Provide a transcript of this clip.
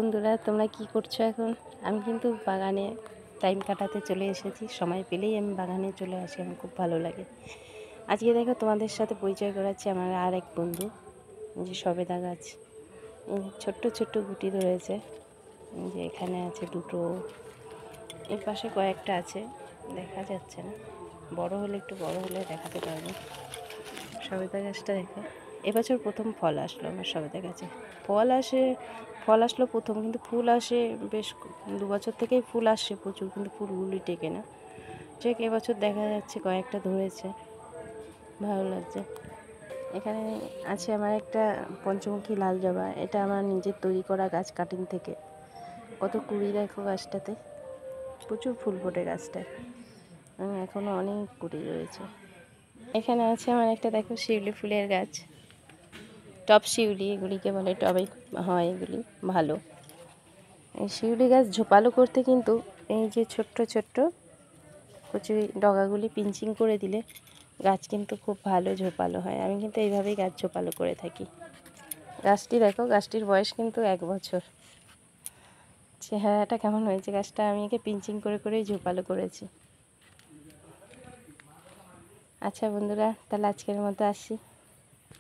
বন্ধুরা, তোমরা কি করছো এখন? আমি কিন্তু বাগানে টাইম কাটাতে চলে এসেছি। সময় পেলেই আমি বাগানে চলে আসি, আমার খুব ভালো লাগে। আজকে দেখো তোমাদের সাথে পরিচয় করাচ্ছি আমার আর এক বন্ধু, যে সবেদা গাছ। ছোট্ট ছোট্ট গুটি ধরেছে, যে এখানে আছে দুটো, এর পাশে কয়েকটা আছে, দেখা যাচ্ছে না। বড় হলে একটু বড় হলে দেখাতে পারবো। সবেদা গাছটা দেখো, এবছর প্রথম ফল আসলো আমার সবেদা গাছে। ফল আসলো প্রথম, কিন্তু ফুল আসে বেশ 2 বছর থেকেই ফুল আসছে প্রচুর, কিন্তু ফুলগুলি টেকে না। ঠিক এবছর দেখা যাচ্ছে কয়েকটা ধরেছে, ভালো লাগছে। এখানে আছে আমার একটা পঞ্চমুখী লাল জবা, এটা আমার নিজের তৈরি করা গাছ, কাটিং থেকে। কত কুড়ি দেখো গাছটাতে, প্রচুর ফুল ফোটে গাছটায়, এখনও অনেক কুড়ি রয়েছে। এখানে আছে আমার একটা দেখো শিউলি ফুলের গাছ, টব শিউলি এগুলিকে বলে, টবে হয় এগুলি ভালো। এই শিউলি গাছ ঝোপালো করতে কিন্তু এই যে ছোট্ট ছোট্ট কচি ডগাগুলি পিঞ্চিং করে দিলে গাছ কিন্তু খুব ভালো ঝোপালো হয়। আমি কিন্তু এইভাবেই গাছ ঝোপালো করে থাকি। গাছটি দেখো, গাছটির বয়স কিন্তু 1 বছর। চেহারাটা কেমন হয়েছে গাছটা, আমি একে পিঞ্চিং করে করেই ঝোপালো করেছি। আচ্ছা বন্ধুরা, তাহলে আজকের মতো আসি।